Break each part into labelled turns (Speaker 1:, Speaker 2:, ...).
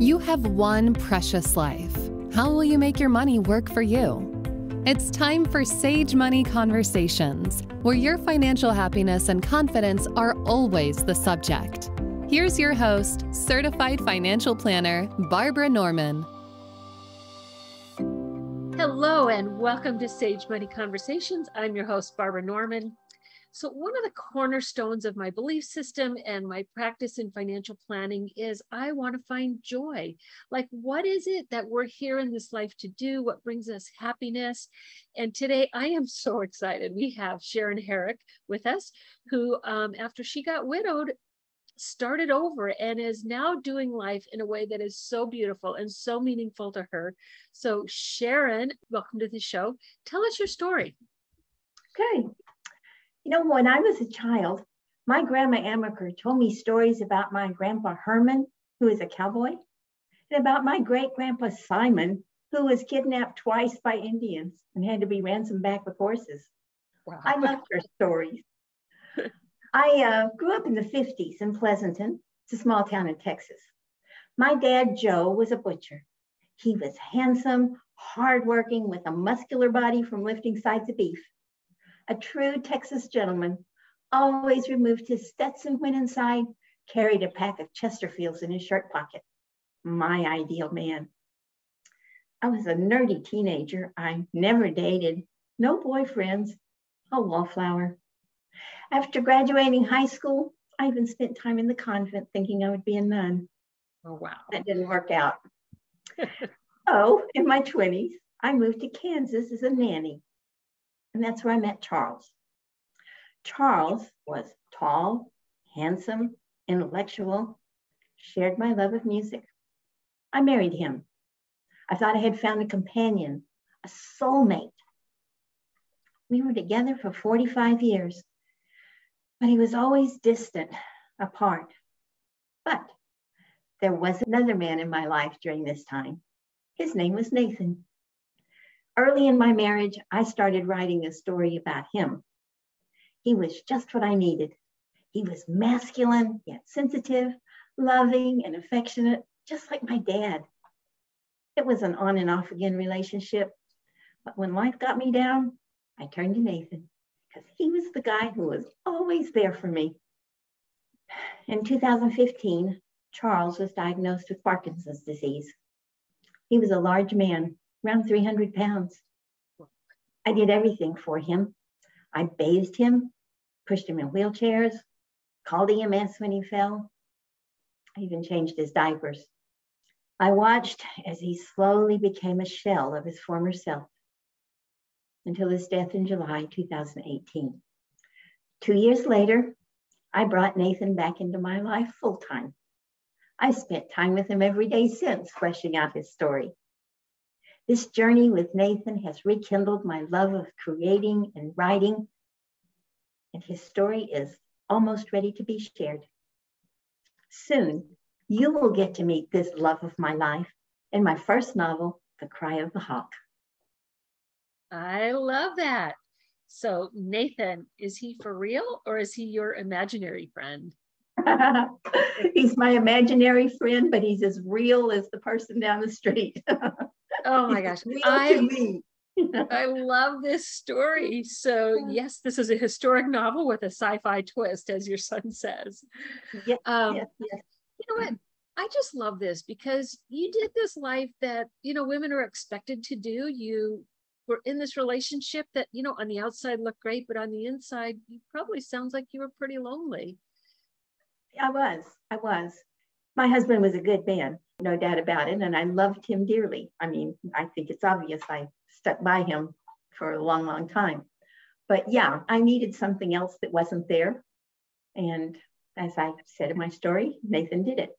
Speaker 1: You have one precious life. How will you make your money work for you? It's time for Sage Money Conversations, where your financial happiness and confidence are always the subject. Here's your host, certified financial planner, Barbara Norman.
Speaker 2: Hello, and welcome to Sage Money Conversations. I'm your host, Barbara Norman. So one of the cornerstones of my belief system and my practice in financial planning is I want to find joy. Like, what is it that we're here in this life to do? What brings us happiness? And today I am so excited. We have Sharon Herrick with us, who after she got widowed, started over and is now doing life in a way that is so beautiful and so meaningful to her. So Sharon, welcome to the show. Tell us your story.
Speaker 3: Okay. You know, when I was a child, my grandma Amaker told me stories about my grandpa Herman, who is a cowboy, and about my great-grandpa Simon, who was kidnapped twice by Indians and had to be ransomed back with horses. Wow. I loved her stories. I grew up in the 50s in Pleasanton. It's a small town in Texas. My dad, Joe, was a butcher. He was handsome, hardworking, with a muscular body from lifting sides of beef. A true Texas gentleman, always removed his Stetson when inside, carried a pack of Chesterfields in his shirt pocket. My ideal man. I was a nerdy teenager. I never dated, no boyfriends, a wallflower. After graduating high school, I even spent time in the convent thinking I would be a nun.
Speaker 2: Oh, wow.
Speaker 3: That didn't work out. So in my 20s, I moved to Kansas as a nanny. And that's where I met Charles. Charles was tall, handsome, intellectual, shared my love of music. I married him. I thought I had found a companion, a soulmate. We were together for 45 years, but he was always distant, apart. But there was another man in my life during this time. His name was Nathan. Early in my marriage, I started writing a story about him. He was just what I needed. He was masculine, yet sensitive, loving, and affectionate, just like my dad. It was an on and off again relationship. But when life got me down, I turned to Nathan because he was the guy who was always there for me. In 2015, Charles was diagnosed with Parkinson's disease. He was a large man, around 300 pounds. I did everything for him. I bathed him, pushed him in wheelchairs, called EMS when he fell. I even changed his diapers. I watched as he slowly became a shell of his former self until his death in July 2018. 2 years later, I brought Nathan back into my life full time. I spent time with him every day since, fleshing out his story. This journey with Nathan has rekindled my love of creating and writing, and his story is almost ready to be shared. Soon, you will get to meet this love of my life in my first novel, The Cry of the Hawk.
Speaker 2: I love that. So Nathan, is he for real or is he your imaginary friend?
Speaker 3: He's my imaginary friend, but he's as real as the person down the street.
Speaker 2: Oh my gosh. I love this story. So yes, this is a historic novel with a sci-fi twist, as your son says.
Speaker 3: Yes.
Speaker 2: You know what? I just love this because you did this life that, women are expected to do. You were in this relationship that, on the outside looked great, but on the inside, you probably sounds like you were pretty lonely.
Speaker 3: I was. My husband was a good man, no doubt about it, and I loved him dearly. I mean, I think it's obvious I stuck by him for a long, long time. But yeah, I needed something else that wasn't there. And as I said in my story, Nathan did it.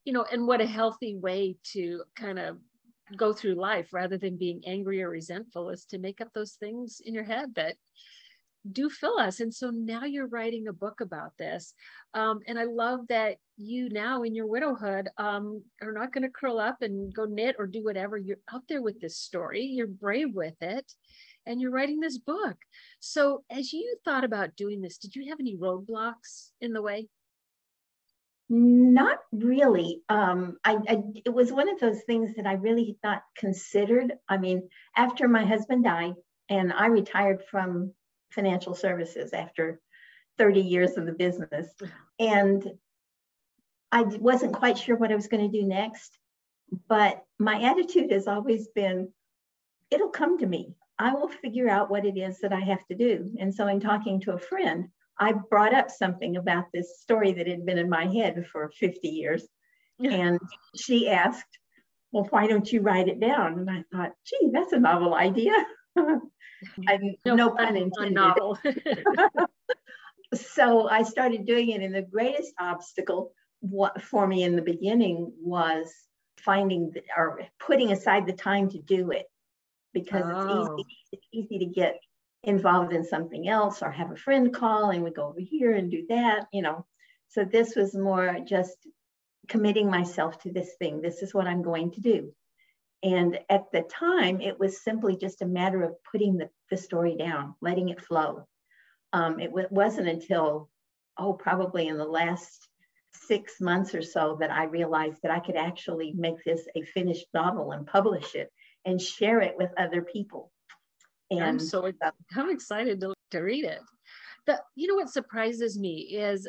Speaker 2: And what a healthy way to kind of go through life rather than being angry or resentful is to make up those things in your head that do fill us. And so now you're writing a book about this. And I love that you now in your widowhood are not going to curl up and go knit or do whatever. You're out there with this story. You're brave with it. And you're writing this book. So as you thought about doing this, did you have any roadblocks in the way?
Speaker 3: Not really. It was one of those things that I really had not considered. I mean, after my husband died and I retired from financial services after 30 years in the business, and I wasn't quite sure what I was going to do next, but my attitude has always been, it'll come to me. I will figure out what it is that I have to do. And so in talking to a friend, I brought up something about this story that had been in my head for 50 years. And she asked, well, why don't you write it down? And I thought, gee, that's a novel idea. No pun intended. Novel. So I started doing it, and the greatest obstacle for me in the beginning was finding or putting aside the time to do it, because it's easy to get involved in something else or have a friend call and we go over here and do that, you know. So this was more just committing myself to this thing. This is what I'm going to do. And at the time, it was simply just a matter of putting the story down, letting it flow. It wasn't until, probably in the last 6 months or so that I realized that I could actually make this a finished novel and publish it and share it with other people. And
Speaker 2: I'm excited to read it. You know what surprises me is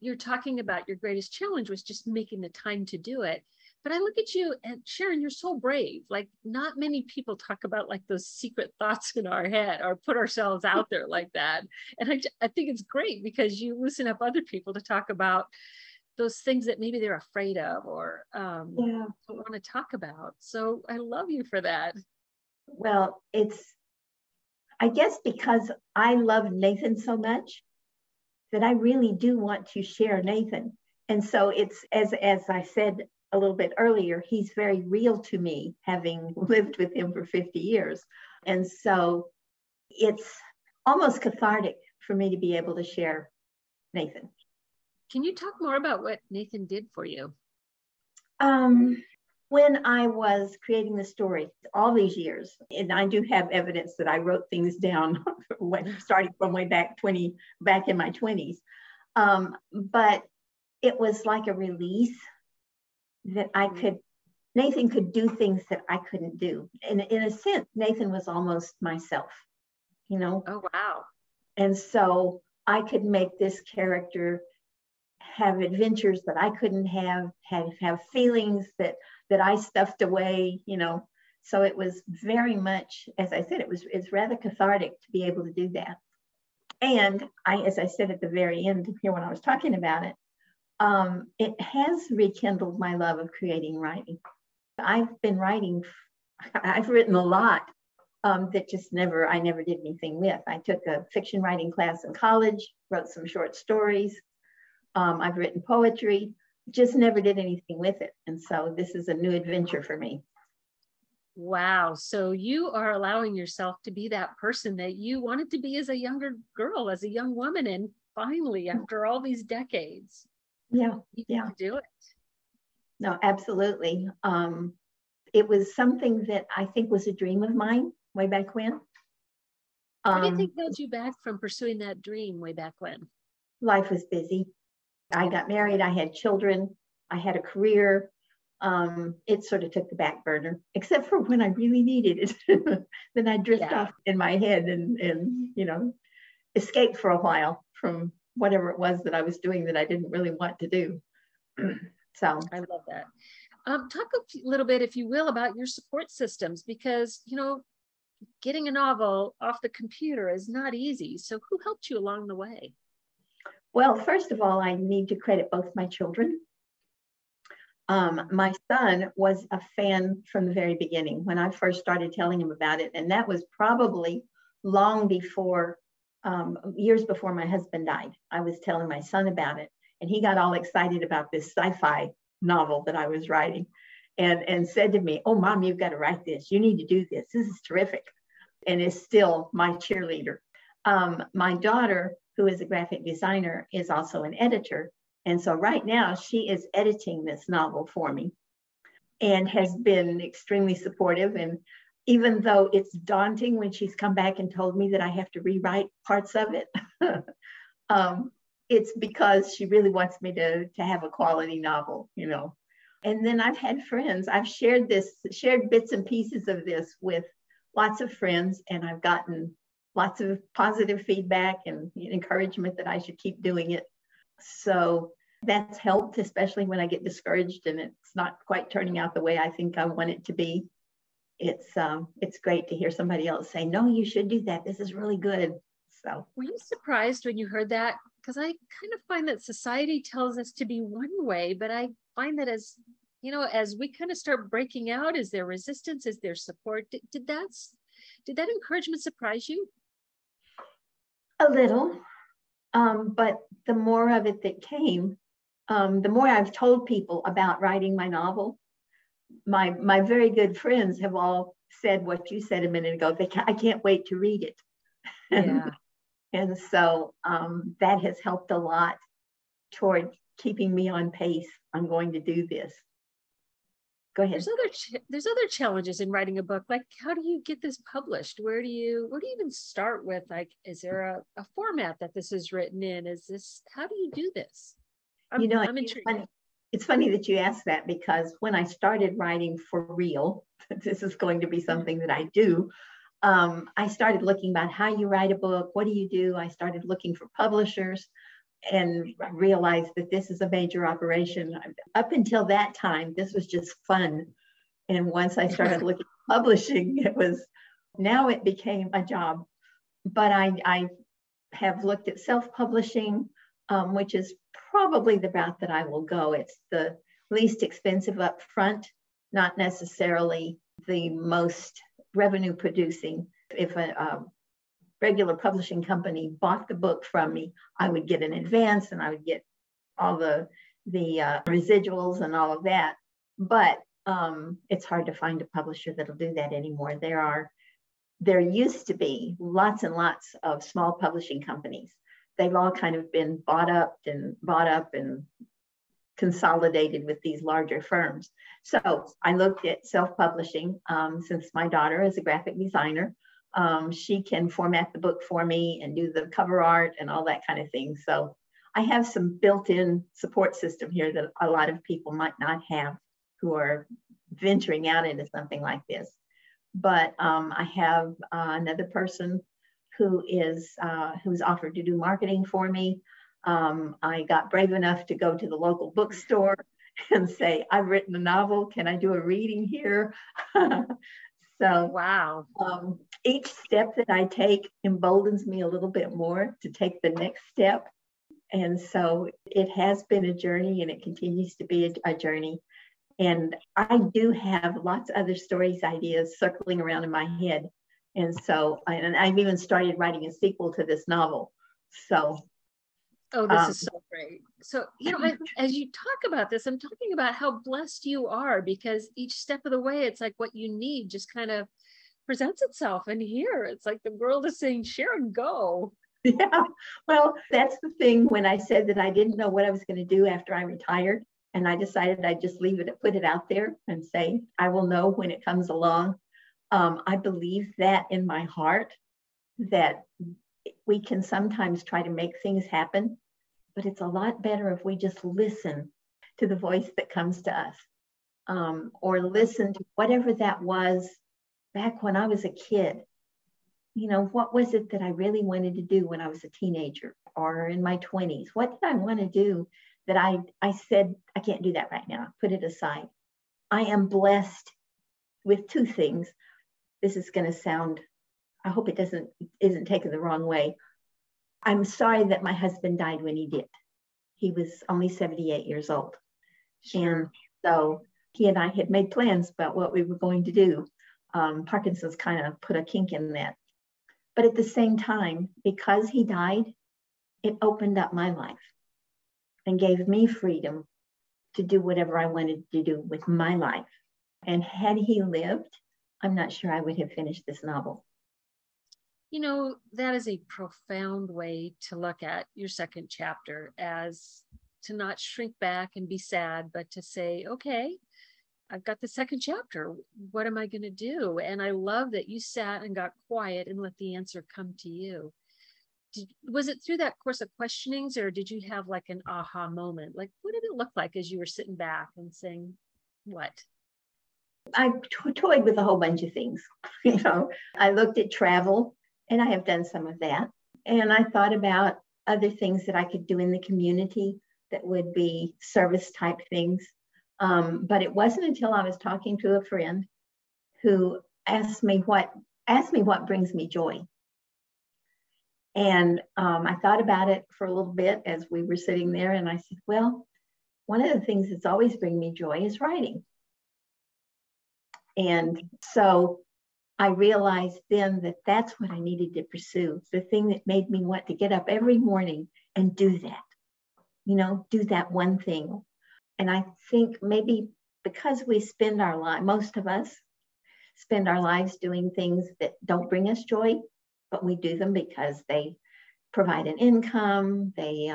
Speaker 2: you're talking about your greatest challenge was just making the time to do it. But I look at you and Sharon, you're so brave. Like, not many people talk about like those secret thoughts in our head or put ourselves out there like that. And I think it's great because you loosen up other people to talk about those things that maybe they're afraid of or don't want to talk about. So I love you for that.
Speaker 3: Well, I guess because I love Nathan so much that I really do want to share Nathan. And so it's, as I said a little bit earlier, he's very real to me, having lived with him for 50 years. And so it's almost cathartic for me to be able to share Nathan.
Speaker 2: Can you talk more about what Nathan did for you?
Speaker 3: When I was creating the story all these years, and I do have evidence that I wrote things down starting from way back in my 20s, but it was like a release that Nathan could do things that I couldn't do. And in a sense, Nathan was almost myself, you know?
Speaker 2: Oh, wow.
Speaker 3: And so I could make this character have adventures that I couldn't have feelings that I stuffed away, you know. So it was very much, as I said, it's rather cathartic to be able to do that. And as I said at the very end here when I was talking about it, it has rekindled my love of creating writing. I've written a lot that I never did anything with. I took a fiction writing class in college, wrote some short stories. I've written poetry, just never did anything with it. And so this is a new adventure for me.
Speaker 2: Wow. So you are allowing yourself to be that person that you wanted to be as a younger girl, as a young woman. And finally, after all these decades, you can do it.
Speaker 3: No, absolutely. It was something that I think was a dream of mine way back when.
Speaker 2: What do you think held you back from pursuing that dream way back when?
Speaker 3: Life was busy. I got married, I had children, I had a career. It sort of took the back burner, except for when I really needed it. Then I drift off in my head and you know, escape for a while from whatever it was that I was doing that I didn't really want to do. So
Speaker 2: I love that. Talk a little bit, if you will, about your support systems, because, you know, getting a novel off the computer is not easy. So who helped you along the way?
Speaker 3: Well, first of all, I need to credit both my children. My son was a fan from the very beginning when I first started telling him about it. And that was probably long before, years before my husband died. I was telling my son about it, and he got all excited about this sci-fi novel that I was writing and said to me, "Oh, Mom, you've got to write this. You need to do this. This is terrific." And is still my cheerleader. My daughter, who is a graphic designer, is also an editor. And so right now she is editing this novel for me and has been extremely supportive. And even though it's daunting when she's come back and told me that I have to rewrite parts of it, it's because she really wants me to have a quality novel, And then I've had friends, I've shared bits and pieces of this with lots of friends, and I've gotten lots of positive feedback and encouragement that I should keep doing it. So that's helped, especially when I get discouraged and it's not quite turning out the way I think I want it to be. It's great to hear somebody else say, no, you should do that. This is really good. So
Speaker 2: were you surprised when you heard that? Because I kind of find that society tells us to be one way, but I find that as we kind of start breaking out, is there resistance? Is there support? Did that encouragement surprise you?
Speaker 3: A little, but the more of it that came, the more I've told people about writing my novel. My very good friends have all said what you said a minute ago. I can't wait to read it.
Speaker 2: Yeah.
Speaker 3: And so that has helped a lot toward keeping me on pace. I'm going to do this. Go ahead.
Speaker 2: There's other challenges in writing a book. Like, how do you get this published? Where do you even start with? Like, is there a format that this is written in? How do you do this? I'm intrigued.
Speaker 3: It's funny that you asked that, because when I started writing for real, this is going to be something that I do. I started looking about how you write a book. What do you do? I started looking for publishers and realized that this is a major operation. Up until that time, this was just fun. And once I started looking at publishing, it became a job. But I have looked at self-publishing, which is probably the route that I will go. It's the least expensive up front, not necessarily the most revenue producing. If a regular publishing company bought the book from me, I would get an advance and I would get all the residuals and all of that. But it's hard to find a publisher that'll do that anymore. There used to be lots and lots of small publishing companies. They've all kind of been bought up and consolidated with these larger firms. So I looked at self-publishing, since my daughter is a graphic designer. She can format the book for me and do the cover art and all that kind of thing. So I have some built-in support system here that a lot of people might not have who are venturing out into something like this. But I have another person who's offered to do marketing for me. I got brave enough to go to the local bookstore and say, I've written a novel. Can I do a reading here? So
Speaker 2: wow.
Speaker 3: Each step that I take emboldens me a little bit more to take the next step. And so it has been a journey, and it continues to be a journey. And I do have lots of other stories, ideas circling around in my head. And so, and I've even started writing a sequel to this novel. So.
Speaker 2: Oh, this is so great. So, as you talk about this, I'm talking about how blessed you are, because each step of the way, it's like what you need just kind of presents itself. And here, it's like the world is saying, Sharon, go.
Speaker 3: Yeah, well, that's the thing. When I said that I didn't know what I was going to do after I retired, and I decided I'd just leave it, put it out there and say, I will know when it comes along. I believe that in my heart, that we can sometimes try to make things happen, but it's a lot better if we just listen to the voice that comes to us, or listen to whatever that was back when I was a kid. What was it that I really wanted to do when I was a teenager or in my 20s? What did I want to do that I said, I can't do that right now, put it aside? I am blessed with two things. This is going to sound, I hope it isn't taken the wrong way. I'm sorry that my husband died when he did. He was only 78 years old. Sure. And so he and I had made plans about what we were going to do. Parkinson's kind of put a kink in that. But at the same time, because he died, it opened up my life and gave me freedom to do whatever I wanted to do with my life. And had he lived, I'm not sure I would have finished this novel.
Speaker 2: That is a profound way to look at your second chapter, as to not shrink back and be sad, but to say, okay, I've got the second chapter. What am I going to do? And I love that you sat and got quiet and let the answer come to you. was it through that course of questionings, or did you have like an aha moment? Like, what did it look like as you were sitting back and saying, what?
Speaker 3: I toyed with a whole bunch of things. I looked at travel, and I have done some of that. And I thought about other things that I could do in the community that would be service type things. But it wasn't until I was talking to a friend who asked me what brings me joy. And I thought about it for a little bit as we were sitting there, and I said, well, one of the things that's always bring me joy is writing. And so I realized then that that's what I needed to pursue, the thing that made me want to get up every morning and do that, do that one thing. And I think maybe because we spend our life, most of us spend our lives doing things that don't bring us joy, but we do them because they provide an income, they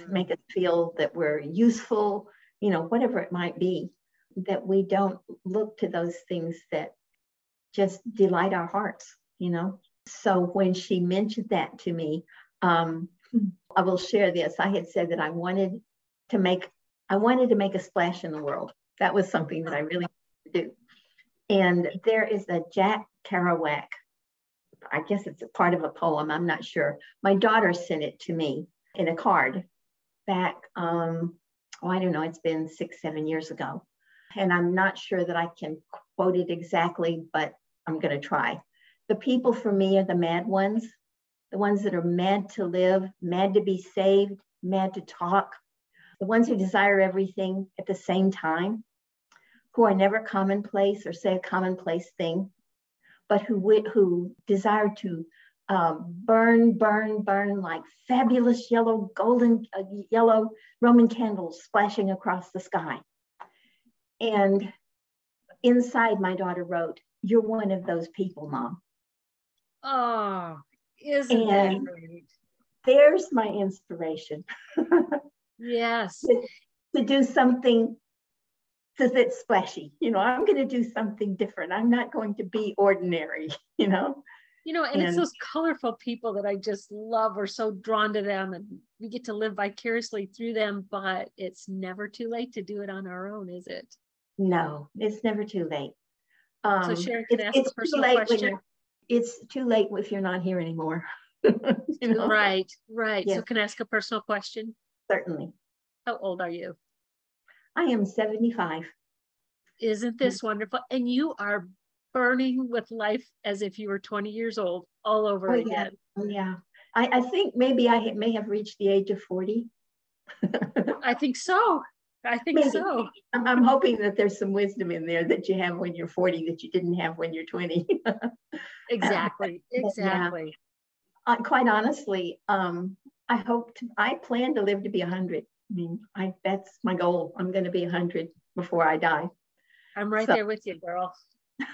Speaker 3: make us feel that we're useful, whatever it might be, that we don't look to those things that just delight our hearts, So when she mentioned that to me, I will share this. I had said that I wanted to make a splash in the world. That was something that I really wanted to do. And there is a Jack Kerouac, I guess it's a part of a poem, I'm not sure. My daughter sent it to me in a card back, I don't know, it's been 6-7 years ago. And I'm not sure that I can quote it exactly, but I'm going to try. The people for me are the mad ones, the ones that are mad to live, mad to be saved, mad to talk, the ones who desire everything at the same time, who are never commonplace or say a commonplace thing, but who desire to burn like fabulous golden yellow Roman candles splashing across the sky. And inside, my daughter wrote, "You're one of those people, Mom."
Speaker 2: Oh, isn't that great?
Speaker 3: There's my inspiration.
Speaker 2: Yes.
Speaker 3: to do something that's splashy. I'm going to do something different. I'm not going to be ordinary, and
Speaker 2: it's those colorful people that I just love. We're so drawn to them, and we get to live vicariously through them, but it's never too late to do it on our own, is it?
Speaker 3: No, it's never too late.
Speaker 2: So Sharon, can I ask a personal question?
Speaker 3: It's too late if you're not here anymore.
Speaker 2: Right. Yes. So can I ask a personal question?
Speaker 3: Certainly.
Speaker 2: How old are you?
Speaker 3: I am 75.
Speaker 2: Isn't this wonderful? And you are burning with life as if you were 20 years old all over again.
Speaker 3: Yeah. I think maybe I may have reached the age of 40.
Speaker 2: I think so.
Speaker 3: Maybe.
Speaker 2: So.
Speaker 3: I'm hoping that there's some wisdom in there that you have when you're 40 that you didn't have when you're 20.
Speaker 2: Exactly.
Speaker 3: Yeah. Quite honestly, I plan to live to be 100. I mean, that's my goal. I'm going to be 100 before I die.
Speaker 2: I'm right there with you, girl.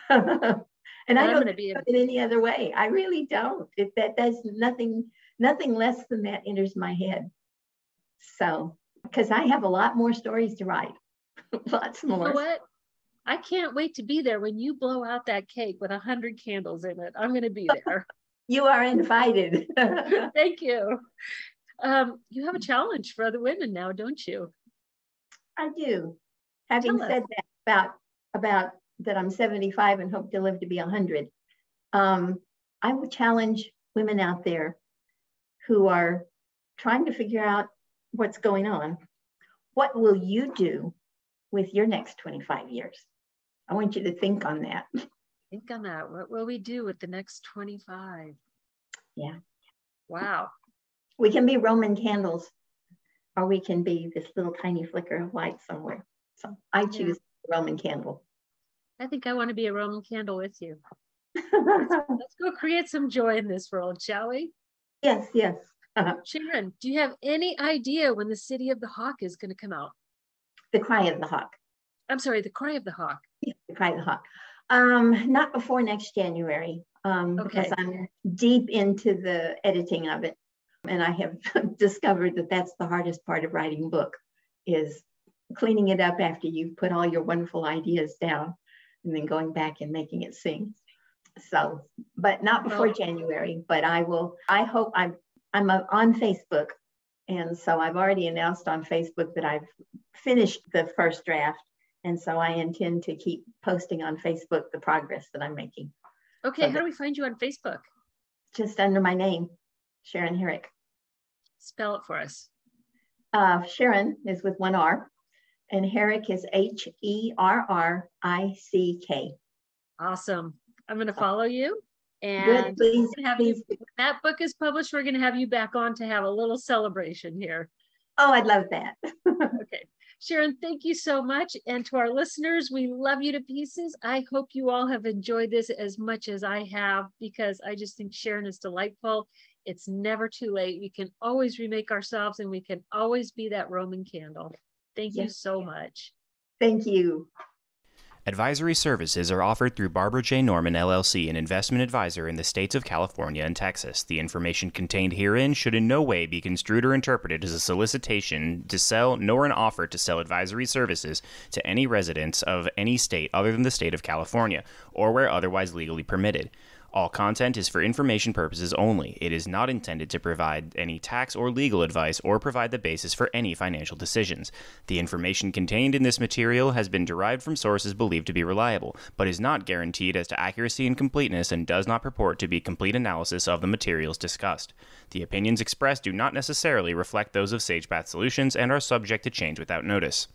Speaker 3: And I don't think it any other way. I really don't. That does nothing less than that enters my head. So, because I have a lot more stories to write. Lots more.
Speaker 2: You know what? I can't wait to be there when you blow out that cake with 100 candles in it. I'm going to be there.
Speaker 3: You are invited.
Speaker 2: Thank you. You have a challenge for other women now, don't you?
Speaker 3: I do. Having said that about that I'm 75 and hope to live to be 100, I would challenge women out there who are trying to figure out what's going on. What will you do with your next 25 years? I want you to think on that.
Speaker 2: Think on that. What will we do with the next 25?
Speaker 3: Yeah.
Speaker 2: Wow.
Speaker 3: We can be Roman candles, or we can be this little tiny flicker of light somewhere. So I choose Roman candle.
Speaker 2: I think I want to be a Roman candle with you. Let's go create some joy in this world, shall we?
Speaker 3: Yes.
Speaker 2: Sharon, do you have any idea when The City of the Hawk is going to come out?
Speaker 3: The Cry of the Hawk.
Speaker 2: I'm sorry, The Cry of the Hawk.
Speaker 3: Yeah, The Cry of the Hawk. Not before next January, because I'm deep into the editing of it. And I have discovered that that's the hardest part of writing a book, is cleaning it up after you've put all your wonderful ideas down and then going back and making it sing. So, but not before January, but I hope I'm on Facebook. And so I've already announced on Facebook that I've finished the first draft. And so I intend to keep posting on Facebook the progress that I'm making.
Speaker 2: Okay,
Speaker 3: so
Speaker 2: how do we find you on Facebook?
Speaker 3: Just under my name, Sharon Herrick.
Speaker 2: Spell it for us.
Speaker 3: Sharon is with one R, and Herrick is Herrick.
Speaker 2: Awesome. I'm going to follow you. And
Speaker 3: good, please,
Speaker 2: when that book is published, we're going to have you back on to have a little celebration here.
Speaker 3: Oh, I'd love that.
Speaker 2: Okay. Sharon, thank you so much. And to our listeners, we love you to pieces. I hope you all have enjoyed this as much as I have, because I just think Sharon is delightful. It's never too late. We can always remake ourselves, and we can always be that Roman candle. Thank you so much.
Speaker 3: Thank you.
Speaker 4: Advisory services are offered through Barbara J. Norman, LLC, an investment advisor in the states of California and Texas. The information contained herein should in no way be construed or interpreted as a solicitation to sell, nor an offer to sell advisory services to any residents of any state other than the state of California, or where otherwise legally permitted. All content is for information purposes only. It is not intended to provide any tax or legal advice or provide the basis for any financial decisions. The information contained in this material has been derived from sources believed to be reliable, but is not guaranteed as to accuracy and completeness and does not purport to be complete analysis of the materials discussed. The opinions expressed do not necessarily reflect those of SagePath Solutions and are subject to change without notice.